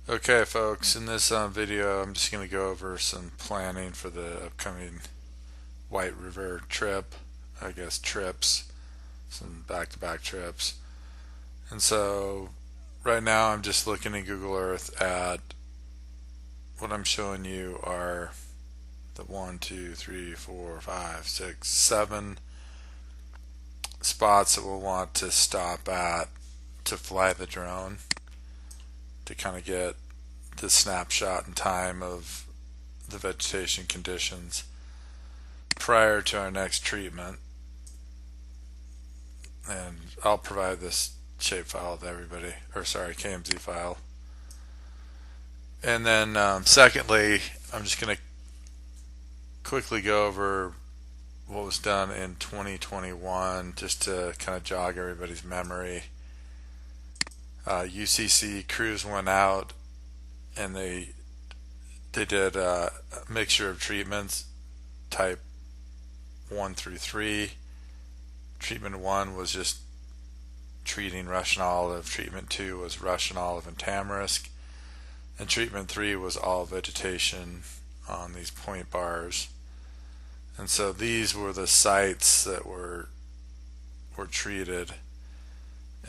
Okay, folks, in this video, I'm just going to go over some planning for the upcoming White River trip. I guess trips, some back to back trips. And so, right now, I'm just looking in Google Earth at what I'm showing you are the 7 spots that we'll want to stop at to fly the drone to kind of get the snapshot in time of the vegetation conditions prior to our next treatment. And I'll provide this shapefile to everybody, or sorry, KMZ file. And then secondly, I'm just going to quickly go over what was done in 2021 just to kind of jog everybody's memory. UCC crews went out and they did a mixture of treatments, type 1 through 3. Treatment 1 was just treating Russian olive. Treatment 2 was Russian olive and tamarisk. And treatment 3 was all vegetation on these point bars. And so these were the sites that were treated,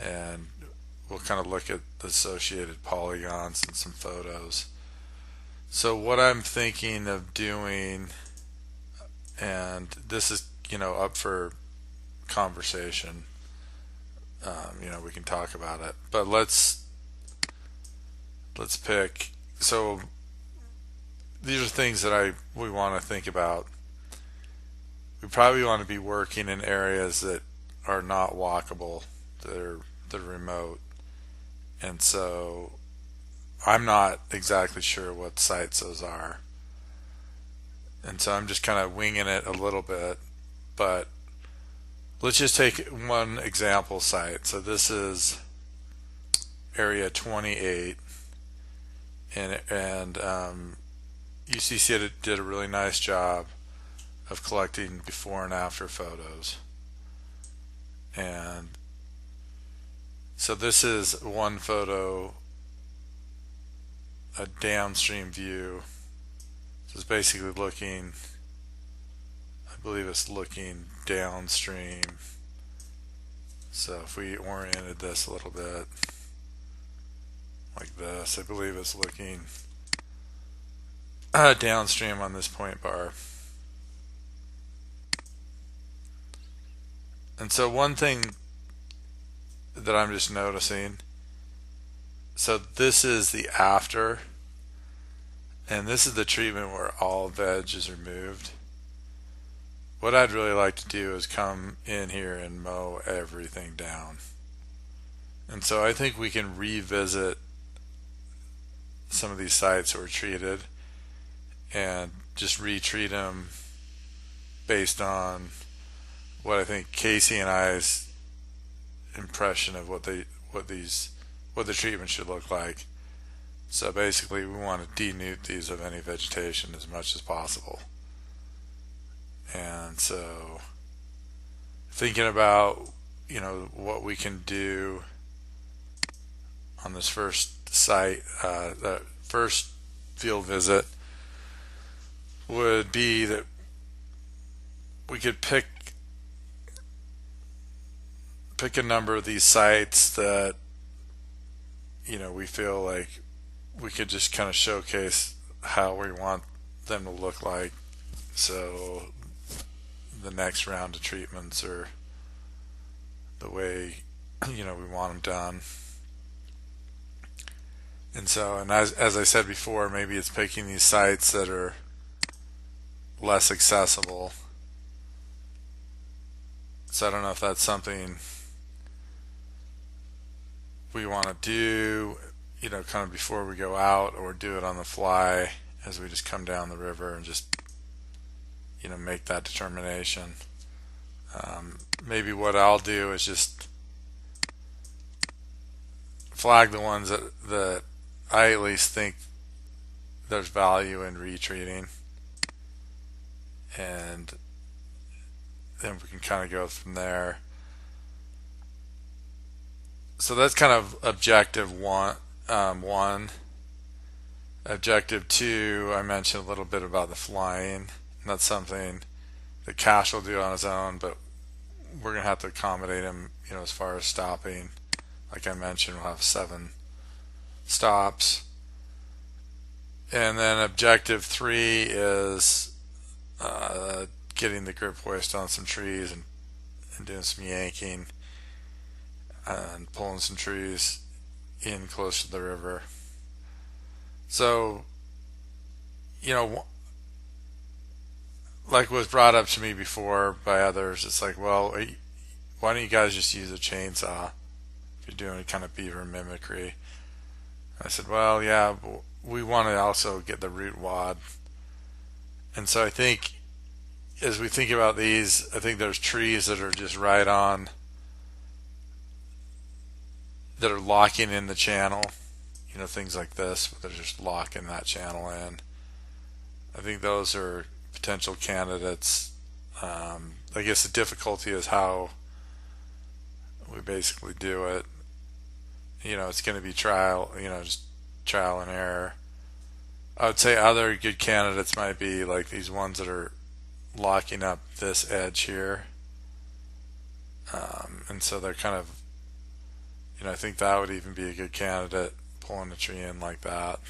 and we'll kind of look at the associated polygons and some photos. So what I'm thinking of doing, and this is up for conversation, we can talk about it, but let's pick. So these are things that we want to think about. We probably want to be working in areas that are not walkable, they're remote. And so I'm not exactly sure what sites those are. And so I'm just kind of winging it a little bit. But let's just take one example site. So this is area 28. And UCC did a really nice job of collecting before and after photos. And so this is one photo, a downstream view. So it's basically looking, I believe it's looking downstream. So if we oriented this a little bit like this, I believe it's looking downstream on this point bar. And so one thing that I'm just noticing, so this is the after, and this is the treatment where all veg is removed. What I'd really like to do is come in here and mow everything down. And so I think we can revisit some of these sites that were treated and just retreat them based on what I think Casey and I's impression of what the treatment should look like. So basically, we want to denude these of any vegetation as much as possible. And so, thinking about what we can do on this first site, the first field visit would be that we could pick a number of these sites that we feel like we could just kind of showcase how we want them to look like. So the next round of treatments are the way we want them done. And so, and as I said before, maybe it's picking these sites that are less accessible. So I don't know if that's something we want to do, kind of before we go out, or do it on the fly as we just come down the river and just, make that determination. Maybe what I'll do is just flag the ones that I at least think there's value in retreating, and then we can kind of go from there. So that's kind of objective one. Objective 2, I mentioned a little bit about the flying. And that's something that Cash will do on his own, but we're going to have to accommodate him, as far as stopping. Like I mentioned, we'll have 7 stops. And then objective 3 is getting the grip hoist on some trees and doing some yanking and pulling some trees in close to the river. So, like was brought up to me before by others, it's like, well, why don't you guys just use a chainsaw if you're doing kind of beaver mimicry? I said, well, yeah, but we want to also get the root wad. And so I think as we think about these, I think there's trees that are just right on, that are locking in the channel, things like this, they're just locking that channel in. I think those are potential candidates. I guess the difficulty is how we basically do it. It's going to be trial, just trial and error. I would say other good candidates might be like these ones that are locking up this edge here. And so they're kind of, I think that would even be a good candidate, pulling the tree in like that.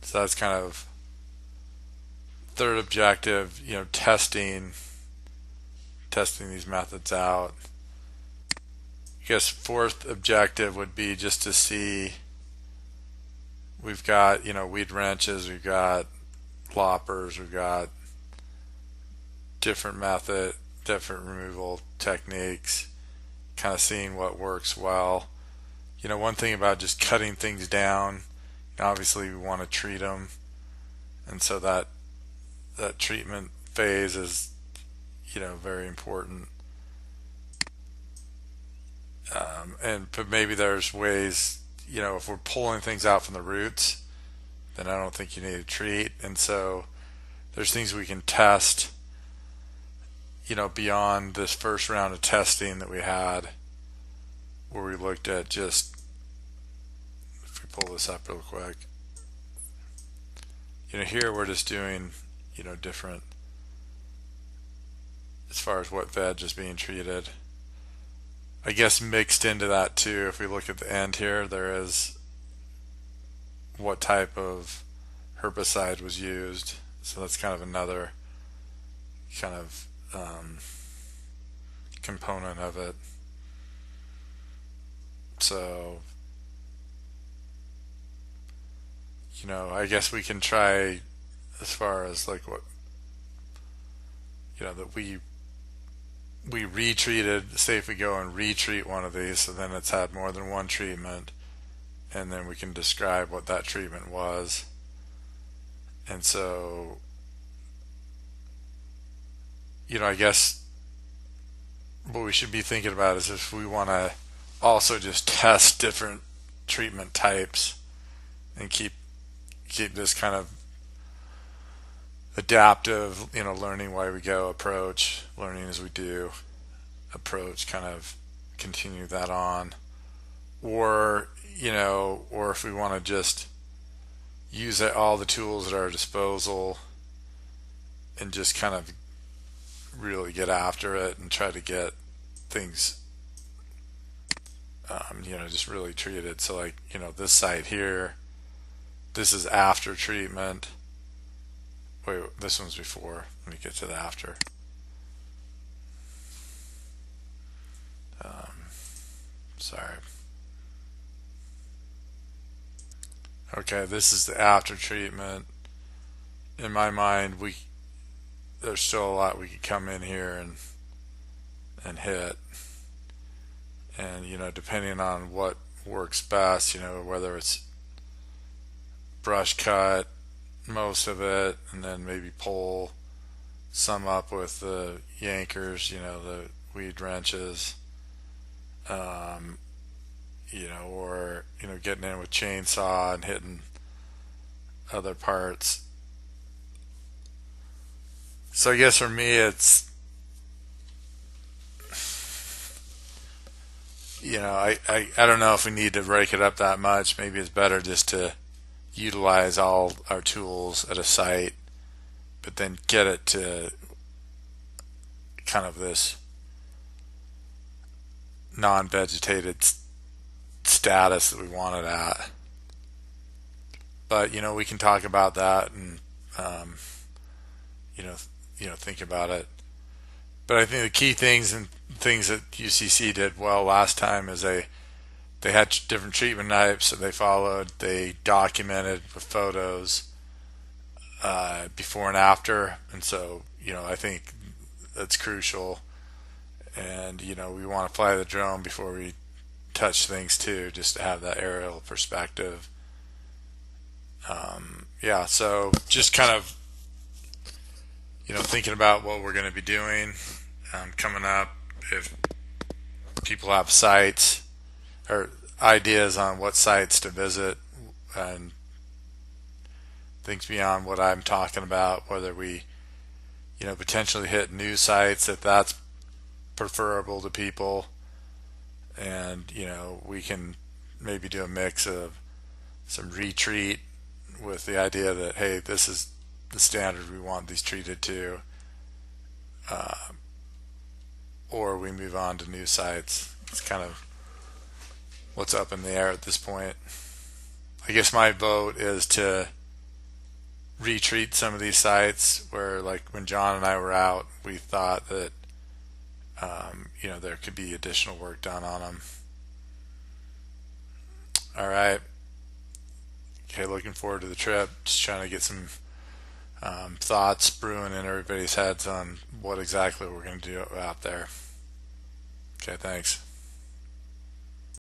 So that's kind of third objective, testing these methods out. I guess fourth objective would be just to see, we've got, weed wrenches, we've got loppers, we've got different removal techniques, kind of seeing what works well. One thing about just cutting things down, obviously we want to treat them, and so that treatment phase is, very important. But maybe there's ways, if we're pulling things out from the roots, then I don't think you need to treat. And so there's things we can test, beyond this first round of testing that we had, where we looked at just, if we pull this up real quick, here we're just doing, different, as far as what veg is being treated. I guess mixed into that too, if we look at the end here, there is what type of herbicide was used. So that's kind of another kind of component of it. So, I guess we can try, as far as like what, that we retreated, say if we go and retreat one of these, so then it's had more than one treatment, and then we can describe what that treatment was. And so, I guess what we should be thinking about is if we want to also just test different treatment types and keep this kind of adaptive, learning why we go approach, learning as we do approach, kind of continue that on. Or if we want to just use all the tools at our disposal and just kind of really get after it and try to get things, just really treated. So like, this site here, this is after treatment. Wait, this one's before. Let me get to the after. Sorry. Okay, this is the after treatment. In my mind, there's still a lot we could come in here and hit. And depending on what works best, whether it's brush cut most of it, and then maybe pull some up with the yankers, the weed wrenches, or getting in with chainsaw and hitting other parts. So I guess for me it's, I don't know if we need to break it up that much. Maybe it's better just to utilize all our tools at a site, but then get it to kind of this non-vegetated status that we want it at. But we can talk about that and um, you know think about it. But I think the key things and things that UCC did well last time is they had different treatment types that they followed. They documented with photos before and after, and so I think that's crucial. And we want to fly the drone before we touch things too, just to have that aerial perspective. Yeah, so just kind of thinking about what we're going to be doing coming up. If people have sites or ideas on what sites to visit and things beyond what I'm talking about, whether we potentially hit new sites if that's preferable to people, and we can maybe do a mix of some retreat with the idea that, hey, this is the standard we want these treated to, uh, or we move on to new sites. It's kind of what's up in the air at this point. I guess my vote is to retreat some of these sites where, like when John and I were out, we thought that there could be additional work done on them. All right. Okay, looking forward to the trip. Just trying to get some thoughts brewing in everybody's heads on what exactly we're going to do out there. Okay, thanks.